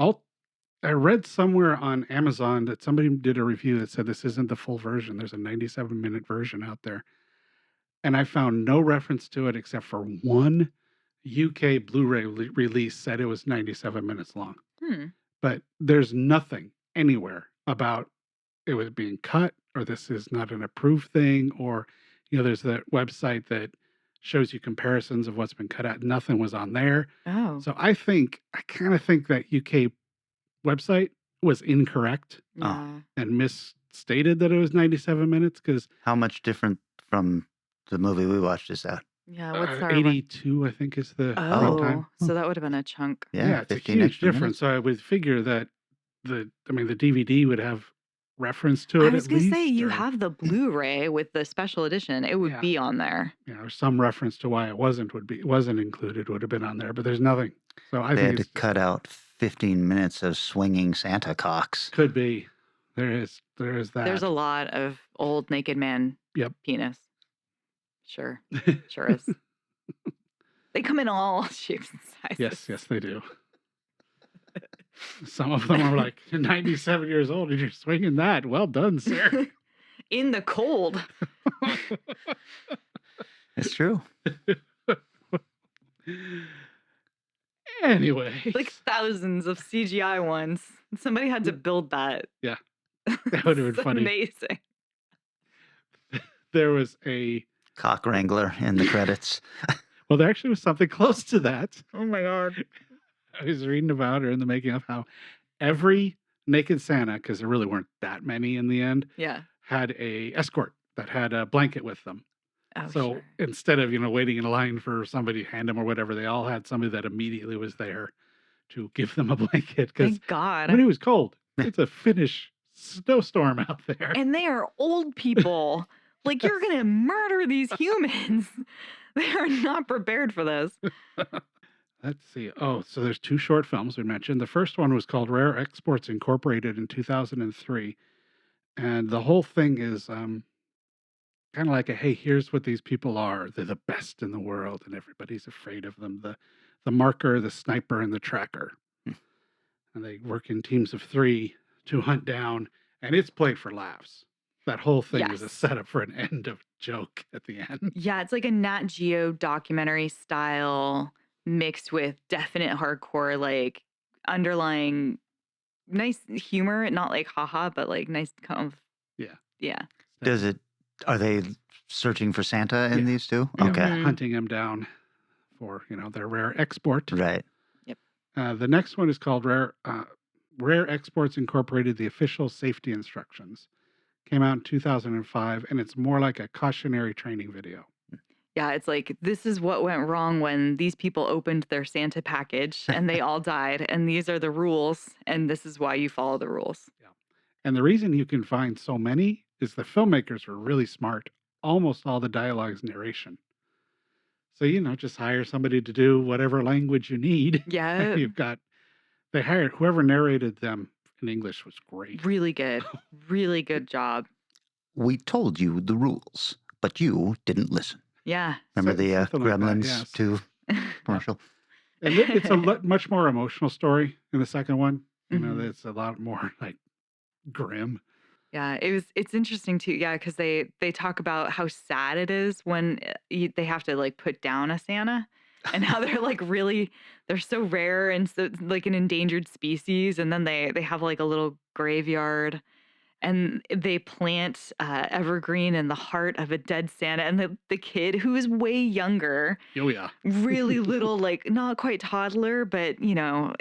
I read somewhere on Amazon that somebody did a review that said this isn't the full version. There's a 97-minute version out there. And I found no reference to it except for one UK Blu-ray release said it was 97 minutes long. But there's nothing anywhere about it was being cut or this is not an approved thing or, there's that website that shows you comparisons of what's been cut out. Nothing was on there. Oh. So I kind of think that UK website was incorrect Yeah. and misstated that it was 97 minutes because How much different from the movie we watched is that? Yeah. What's our 82, I think, is the runtime. Oh, so that would have been a chunk. Yeah, it's a 15 huge extra difference. minutes. So I would figure that the DVD would have reference to I it was at gonna least. say you or, have the Blu-ray with the special edition. It would Yeah. be on there. or some reference to why it wasn't included would have been on there, but there's nothing. So I They had think to it's cut out 15 minutes of swinging Santa cocks. could be. There is that. There's a lot of old naked man Yep. penis. Sure. Sure is. They come in all shapes and sizes. Yes, they do. Some of them are like 97 years old and you're swinging that. Well done, sir. In the cold. It's true. Anyway. Like thousands of CGI ones. Somebody had to build that. Yeah. That would have been It's funny. amazing. There was a Cock wrangler in the credits. well, there actually was something close to that. Oh my god. I was reading about, or in the making of, how every naked Santa, because there really weren't that many in the end, Yeah. had a escort that had a blanket with them. Oh, So sure. instead of waiting in a line for somebody to hand them or whatever, they all had somebody that immediately was there to give them a blanket. Because Thank God. when it was cold, it's a Finnish snowstorm out there. And they are old people. Like, you're going to murder these humans. They are not prepared for this. Let's see. Oh, so there's 2 short films we mentioned. The first one was called Rare Exports Incorporated in 2003. And the whole thing is kind of like hey, here's what these people are. They're the best in the world and everybody's afraid of them. The marker, the sniper, and the tracker. And they work in teams of 3 to hunt down, and it's played for laughs. That whole thing is a Yes. setup for an end of joke at the end. Yeah, it's like a Nat Geo documentary style mixed with definite hardcore, like underlying nice humor, not like haha, but like nice kind of Yeah. yeah. Are they searching for Santa in Yeah. these two? Yeah, Okay. hunting them down for their rare export. Right. Yep. The next one is called Rare Exports Incorporated: The Official Safety Instructions. Came out in 2005, and it's more like a cautionary training video. Yeah, it's like this is what went wrong when these people opened their Santa package and they all died, and these are the rules, and this is why you follow the rules. And the reason you can find so many is the filmmakers were really smart. Almost all the dialogue is narration. So, just hire somebody to do whatever language you need. Yeah. They hired whoever narrated them in English was great. Really good. Really good job. We told you the rules, but you didn't listen. Yeah. Remember the something like that, Gremlins yes. 2 commercial? And it's a much more emotional story in the second one. It's a lot more like grim. Yeah, it's interesting too. Yeah, because they talk about how sad it is when they have to like put down a Santa, and how they're like they're so rare and so like an endangered species, and then they have like a little graveyard, and they plant evergreen in the heart of a dead Santa, and the kid who is way younger, Oh yeah, really little, like not quite toddler, but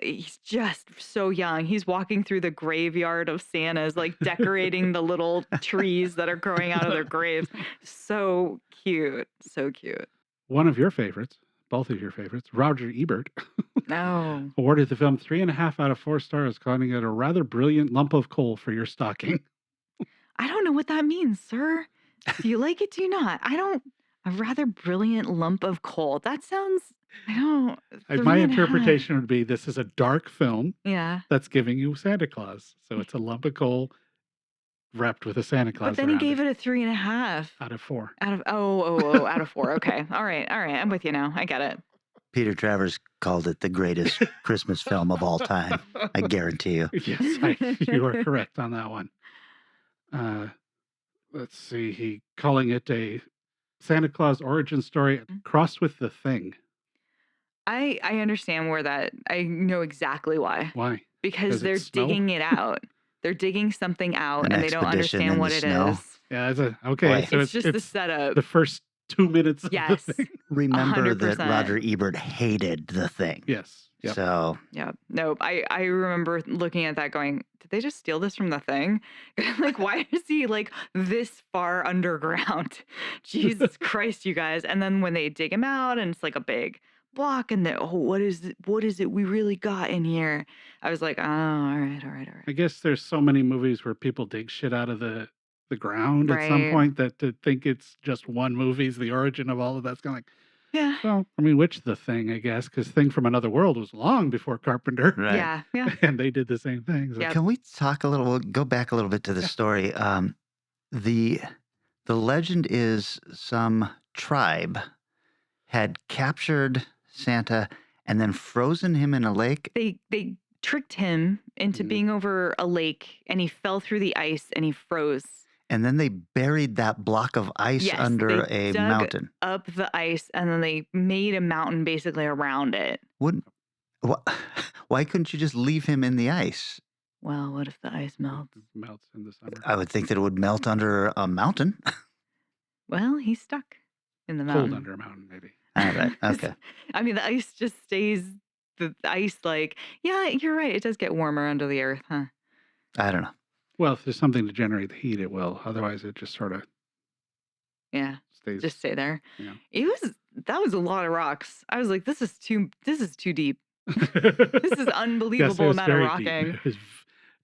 he's just so young. He's walking through the graveyard of Santas, like decorating the little trees that are growing out of their graves. So cute. So cute. One of your favorites, both of your favorites, Roger Ebert, Oh. awarded the film 3.5 out of 4 stars, calling it a rather brilliant lump of coal for your stocking. I don't know what that means, sir. Do you like it? Do you not? A rather brilliant lump of coal. That sounds, My 3.5. interpretation would be this is a dark film Yeah. that's giving you Santa Claus. So it's a lump of coal wrapped with a Santa Claus. But then he around gave it a 3.5 out of 4. out of out of 4. Okay. All right. I'm with you now. I get it. Peter Travers called it the greatest Christmas film of all time. I guarantee you. Yes, you are correct on that one. Let's see. He calling it a Santa Claus origin story crossed with The Thing. I understand where that. I know exactly why. Why? Because Does it they're snow? digging it out. They're digging something out, An and they don't expedition understand in what the it snow. is. Yeah, okay. Boy. So It's just the setup. the first 2 minutes of Yes. the thing. Remember that 100%. Roger Ebert hated The Thing. Yes. Yep. So Yeah. Nope. I remember looking at that going, did they just steal this from The Thing? Like, why is he like this far underground? Jesus Christ, you guys. And then when they dig him out and it's like a big block and what is it we really got in here? I was like, oh, all right. I guess there's so many movies where people dig shit out of the ground at some Right. point that to think it's just one movie's the origin of all of that's kind of like, Yeah. well, I mean, which The Thing, I guess, because Thing from Another World was long before Carpenter. right. Yeah. Yeah. And they did the same thing. So. Yep. Can we talk a little? We'll go back a little bit to the story. The legend is some tribe had captured Santa and then frozen him in a lake. They tricked him into being over a lake and he fell through the ice and he froze. And then they buried that block of ice Yes, under they a dug mountain. up the ice and then they made a mountain basically around it. Why couldn't you just leave him in the ice? Well, what if the ice melts? It melts in the summer. I would think that it would melt under a mountain. Well, he's stuck in the mountain. Cold under a mountain, maybe. All right. Okay. I mean, the ice just stays. The ice, like, yeah, you're right. It does get warmer under the earth, huh? I don't know. Well, if there's something to generate the heat, it will. Otherwise, it just sort of Yeah, stays. just stay there. Yeah. That was a lot of rocks. I was like, this is too deep. This is unbelievable Yes, amount of very rocking. deep. It was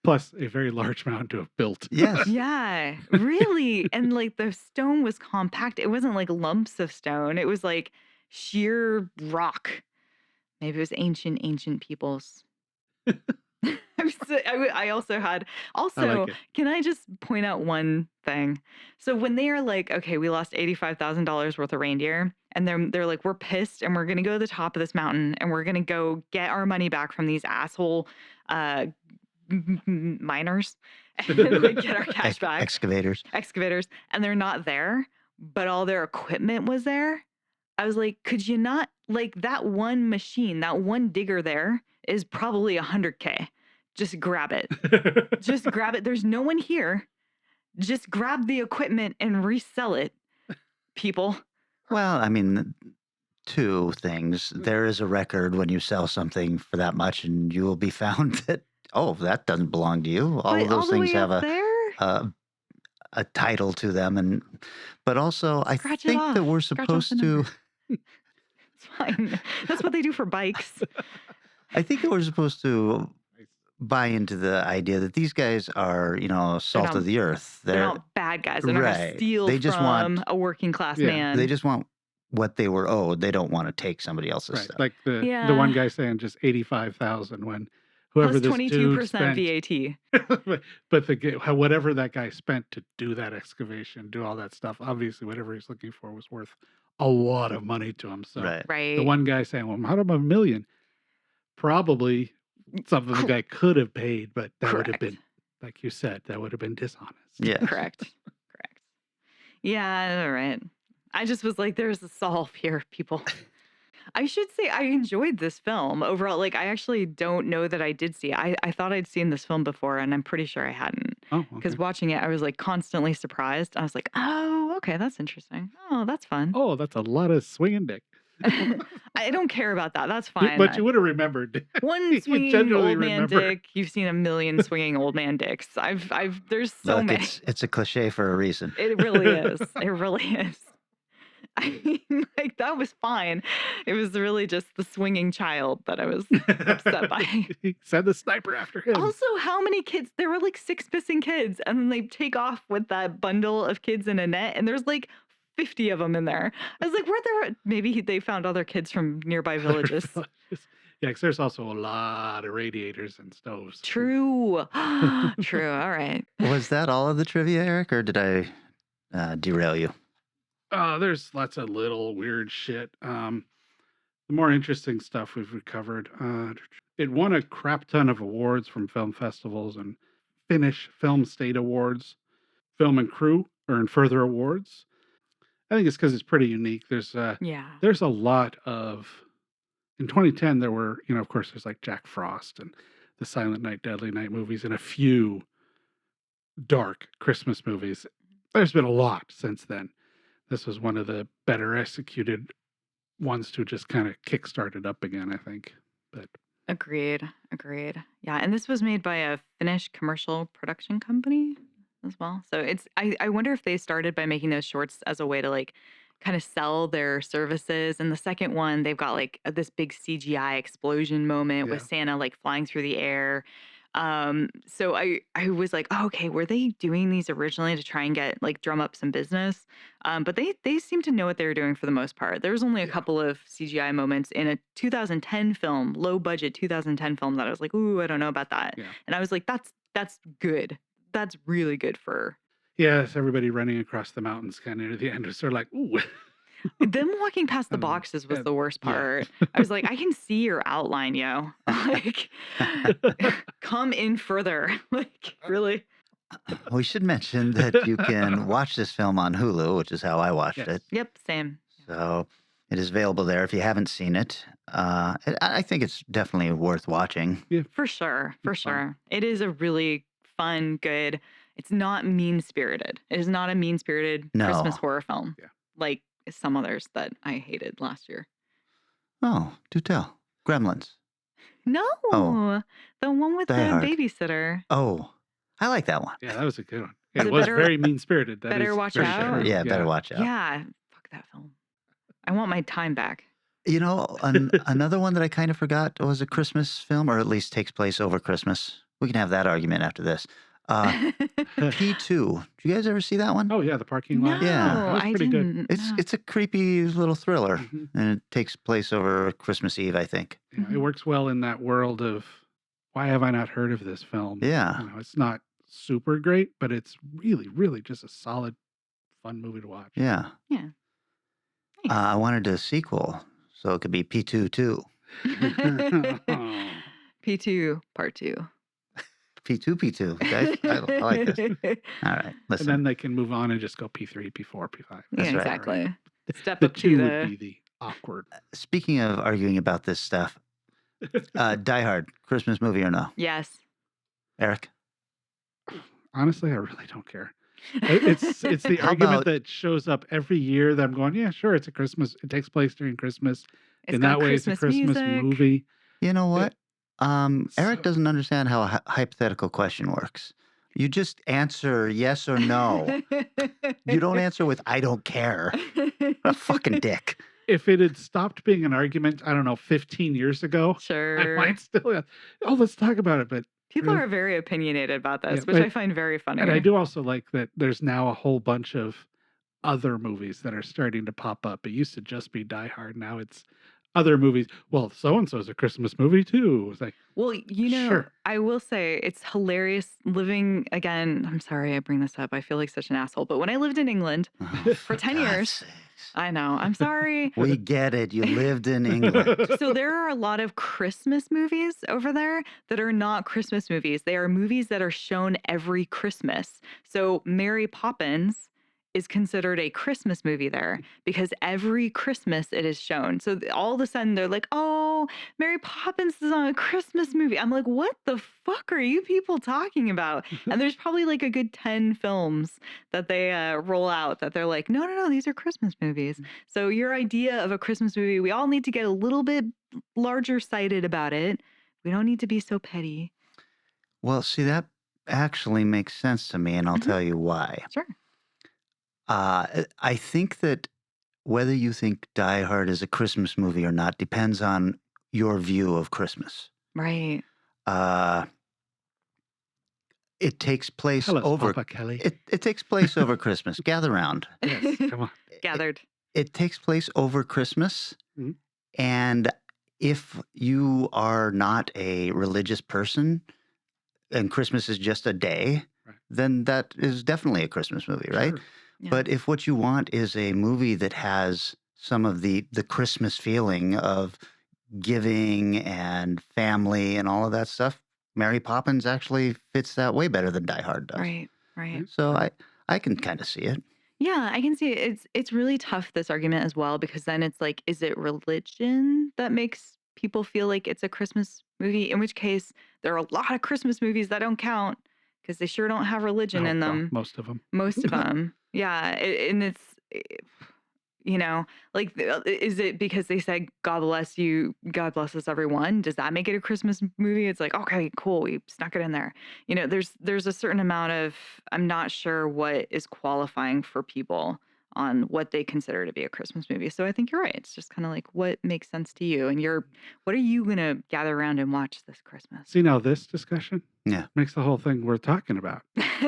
plus a very large mountain to have built. Yes. Yeah, really. And like the stone was compact. It wasn't like lumps of stone. It was like sheer rock. Maybe it was ancient peoples. I also had like it. can I just point out one thing? So when they are like, okay, we lost $85,000 worth of reindeer, and they're like, we're pissed, and we're gonna go to the top of this mountain, and we're gonna go get our money back from these asshole miners, and like, get our cash back. Excavators. And they're not there, but all their equipment was there. I was like, could you not, like, that one machine, that one digger there is probably $100K. Just grab it. Just grab it. There's no one here. Just grab the equipment and resell it, people. Well, I mean, two things. There is a record when you sell something for that much, and you will be found that, oh, that doesn't belong to you. All But of those all the things way have up there? a title to them, but also Scratch I it think off. that we're Scratch off the supposed to. number. It's fine. That's what they do for bikes. I think that we're supposed to buy into the idea that these guys are, salt not- of the earth. They're not bad guys. They're not going to Right. steal They just from want- a working class Yeah, man. They just want what they were owed. They don't want to take somebody else's Right. stuff. Like the Yeah. one guy saying just 85,000 when whoever Plus this dude 22% spent, VAT. but whatever that guy spent to do that excavation, do all that stuff, obviously whatever he's looking for was worth a lot of money to him. So Right. Right. the one guy saying, well, how about $1 million? Probably something the guy could have paid, but that would have Correct. been, like you said, that would have been dishonest. Yeah. Correct. Yeah, all right. I just was like, there's a solve here, people. I should say I enjoyed this film overall. Like, I actually don't know that I did see it. I thought I'd seen this film before, and I'm pretty sure I hadn't. Oh, Because okay. watching it, I was like constantly surprised. I was like, oh, okay, that's interesting. Oh, that's fun. Oh, that's a lot of swinging dick. I don't care about that. That's fine. But you would have remembered. One you swinging generally old man remember. dick. You've seen a million swinging old man dicks. There's so Look, many. it's a cliche for a reason. It really is. It really is. I mean, like, that was fine. It was really just the swinging child that I was upset by. He sent the sniper after him. Also, how many kids? There were like 6 missing kids, and then they take off with that bundle of kids in a net, and there's like 50 of them in there. I was like, were there? Maybe they found other kids from nearby villages. Yeah, because there's also a lot of radiators and stoves. True. True. All right. Was that all of the trivia, Eric, or did I derail you? There's lots of little weird shit. The more interesting stuff we've recovered. It won a crap ton of awards from film festivals and Finnish Film State Awards. Film and Crew earned further awards. I think it's because it's pretty unique. There's a lot of. In 2010, there were, of course, there's like Jack Frost and the Silent Night, Deadly Night movies, and a few dark Christmas movies. There's been a lot since then. This was one of the better executed ones to just kind of kickstart it up again, I think. But Agreed. Yeah, and this was made by a Finnish commercial production company as well. So I wonder if they started by making those shorts as a way to like kind of sell their services. And the second one, they've got like this big CGI explosion moment with Santa like flying through the air. So I was like, oh, okay, were they doing these originally to try and get like drum up some business? But they seem to know what they were doing for the most part. There was only a couple of CGI moments in a 2010 film, low budget 2010 film that I was like, ooh, I don't know about that. And I was like, that's good. That's really good for. Yeah, it's everybody running across the mountains kind of near the end. It was sort of like, ooh. Them walking past the boxes was the worst part. I was like, I can see your outline, yo. Like, come in further. Like, really? We should mention that you can watch this film on Hulu, which is how I watched it. Yep, same. So it is available there if you haven't seen it. I think it's definitely worth watching. Yeah. For sure. It is a really fun, good. It's not mean-spirited. It is not a mean-spirited Christmas horror film. Yeah. Like some others that I hated last year. Oh, do tell. Gremlins. No, the one with the babysitter. Oh, I like that one. Yeah, that was a good one. It was very mean-spirited. Better watch out. Sure. Yeah, better watch out. Yeah, fuck that film. I want my time back. You know, another one that I kind of forgot was a Christmas film, or at least takes place over Christmas. We can have that argument after this. P2. Did you guys ever see that one? Oh yeah, the parking lot. No, Yeah, that was pretty good. It's a creepy little thriller, and it takes place over Christmas Eve, I think. Yeah, it works well in that world of why have I not heard of this film? Yeah, it's not super great, but it's really, really just a solid, fun movie to watch. Yeah. Nice. I wanted a sequel, so it could be P2 too. P2 Part 2. P2. Guys, I like this. All right, listen. And then they can move on and just go P3, P4, P5. That's exactly. Right. Step the up two to would be the awkward. Speaking of arguing about this stuff, Die Hard, Christmas movie or no? Yes. Eric? Honestly, I really don't care. It's the argument that shows up every year that I'm going, yeah, sure, it's a Christmas. It takes place during Christmas. In that way, it's a Christmas movie. You know what? Eric doesn't understand how a hypothetical question works. You just answer yes or no. You don't answer with I don't care. What a fucking dick. If it had stopped being an argument, I don't know, 15 years ago, sure, I might still. Let's talk about it. But people are very opinionated about this, which I find very funny. And I do also like that there's now a whole bunch of other movies that are starting to pop up. It used to just be Die Hard. Now it's other movies. Well, so-and-so's a Christmas movie too. It's like, well, sure. I will say it's hilarious living again. I'm sorry I bring this up. I feel like such an asshole. But when I lived in England for 10 years, sakes. I know. I'm sorry. We get it. You lived in England. So there are a lot of Christmas movies over there that are not Christmas movies. They are movies that are shown every Christmas. So Mary Poppins is considered a Christmas movie there because every Christmas it is shown. So all of a sudden they're like, oh, Mary Poppins is on a Christmas movie. I'm like, what the fuck are you people talking about? And there's probably like a good 10 films that they roll out that they're like, no, these are Christmas movies. So your idea of a Christmas movie, we all need to get a little bit larger sighted about it. We don't need to be so petty. Well, see, that actually makes sense to me, and I'll tell you why. Sure. I think that whether you think Die Hard is a Christmas movie or not depends on your view of Christmas. Right. It takes place Tell us, over Papa Kelly. It takes place over Christmas. Gather round. Yes, come on. Gathered. It takes place over Christmas, and if you are not a religious person, and Christmas is just a day, then that is definitely a Christmas movie, right? Sure. Yeah. But if what you want is a movie that has some of the Christmas feeling of giving and family and all of that stuff, Mary Poppins actually fits that way better than Die Hard does. Right. So I can kind of see it. Yeah, I can see it. It's really tough, this argument as well, because then it's like, is it religion that makes people feel like it's a Christmas movie? In which case, there are a lot of Christmas movies that don't count because they sure don't have religion in them. Most of them. Most of them. Yeah. And you know, like, is it because they said, God bless you, God bless us, everyone? Does that make it a Christmas movie? It's like, okay, cool, we snuck it in there. You know, there's a certain amount of, I'm not sure what is qualifying for people on what they consider to be a Christmas movie. So I think you're right. It's just kind of like what makes sense to you, and what are you gonna gather around and watch this Christmas? See, now this discussion makes the whole thing worth talking about.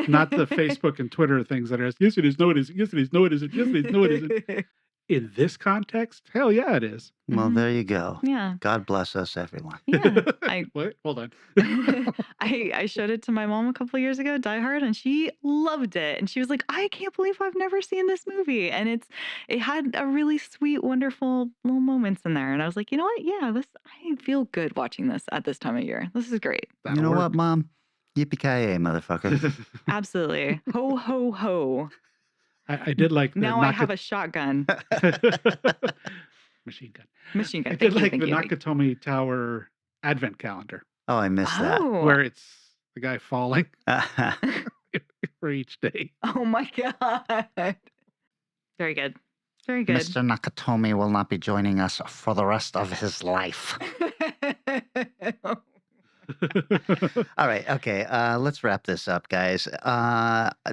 Not the Facebook and Twitter things that are, yes, it is, no, it isn't, yes, it is, no, it isn't, yes, it is, no, it isn't. In this context, hell yeah, it is. Well, there you go. Yeah. God bless us, everyone. Yeah. What? Hold on. I showed it to my mom a couple of years ago, Die Hard, and she loved it. And she was like, I can't believe I've never seen this movie. And it had a really sweet, wonderful little moments in there. And I was like, you know what? Yeah, I feel good watching this at this time of year. This is great. You know what, Mom? Yippee-ki-yay, motherfucker. Absolutely. Ho, ho, ho. I did like the now I have a shotgun. Machine gun. Machine gun. I did like the Nakatomi Tower advent calendar. Oh, I missed that. Where it's the guy falling for each day. Oh my God. Very good. Very good. Mr. Nakatomi will not be joining us for the rest of his life. All right. Okay. Let's wrap this up, guys.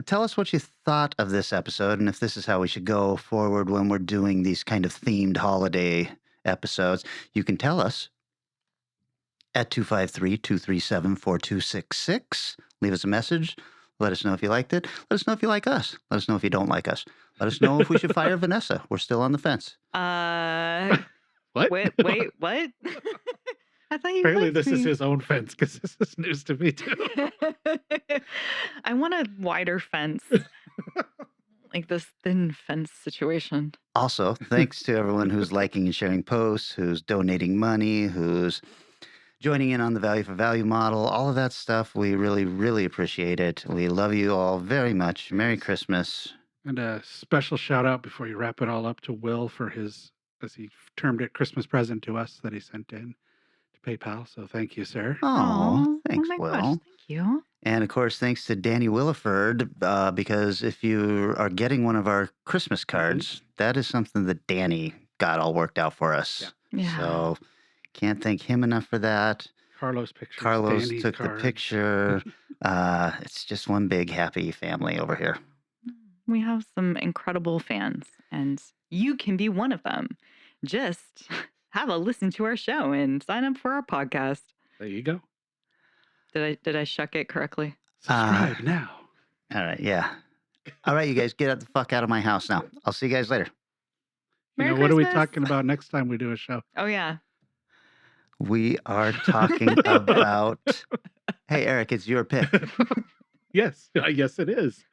Tell us what you thought of this episode and if this is how we should go forward when we're doing these kind of themed holiday episodes. You can tell us at 253-237-4266. Leave us a message. Let us know if you liked it. Let us know if you like us. Let us know if you don't like us. Let us know if we should fire Vanessa. We're still on the fence. What? Wait, what? I thought you Apparently liked this is me. his own fence because this is news to me too. I want a wider fence. Like this thin fence situation. Also, thanks to everyone who's liking and sharing posts, who's donating money, who's joining in on the value for value model, all of that stuff. We really, really appreciate it. We love you all very much. Merry Christmas. And a special shout out before you wrap it all up to Will for his, as he termed it, Christmas present to us that he sent in to PayPal. So thank you, sir. Oh, thanks, my Will. gosh, thank you. And of course, thanks to Danny Williford, because if you are getting one of our Christmas cards, that is something that Danny got all worked out for us. Yeah. So can't thank him enough for that. Carlos pictures. Carlos Danny's took card. the picture. It's just one big happy family over here. We have some incredible fans, and you can be one of them. Just have a listen to our show and sign up for our podcast. There you go. Did I shuck it correctly? Subscribe now. All right, yeah. All right, you guys, get the fuck out of my house now. I'll see you guys later. Merry What are we Christmas. talking about next time we do a show? Oh yeah. We are talking about... Hey, Eric, it's your pick. Yes, yes, it is.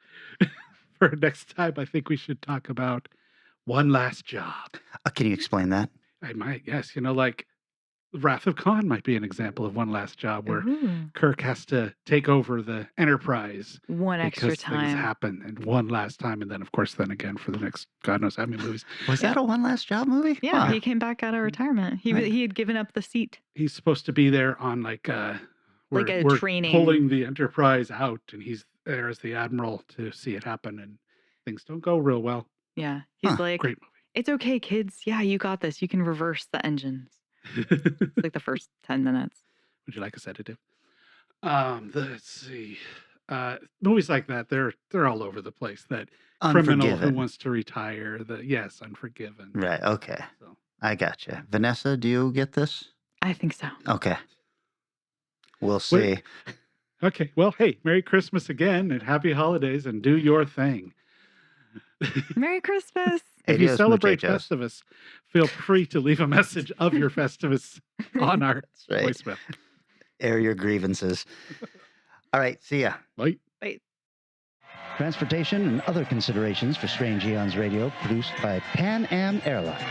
For next time, I think we should talk about One Last Job. Can you explain that? I might, yes. Like Wrath of Khan might be an example of One Last Job where Kirk has to take over the Enterprise one extra because time. things happen, and one last time, and then of course then again for the next God knows how many movies. Was that a One Last Job movie? Yeah, Wow. he came back out of retirement. He had given up the seat. He's supposed to be there on like Like a we're training. pulling the Enterprise out, and he's there as the admiral to see it happen, and things don't go real well. Yeah, he's like, Great movie. it's okay, kids. Yeah, you got this. You can reverse the engines. It's like the first 10 minutes. Would you like a sedative? Let's see. Movies like that, they're all over the place. That criminal who Unforgiven. wants to retire. Yes, Unforgiven. Right, okay. So. I gotcha. Vanessa, do you get this? I think so. Okay. We'll see. Okay. Well, hey, Merry Christmas again and Happy Holidays and do your thing. Merry Christmas. If you Adios, celebrate muchachos. Festivus, feel free to leave a message of your Festivus on our right. voicemail. Air your grievances. All right, see ya. Bye. Bye. Transportation and other considerations for Strange Eons Radio produced by Pan Am Airlines.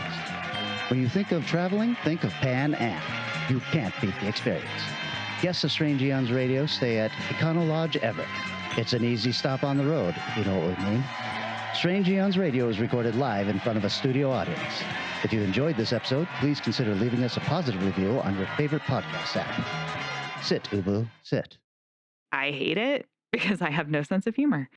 When you think of traveling, think of Pan Am. You can't beat the experience. Guests of Strange Eons Radio stay at Econo Lodge Everett. It's an easy stop on the road, you know what we mean. Strange Eons Radio is recorded live in front of a studio audience. If you enjoyed this episode, please consider leaving us a positive review on your favorite podcast app. Sit, Ubu, sit. I hate it because I have no sense of humor.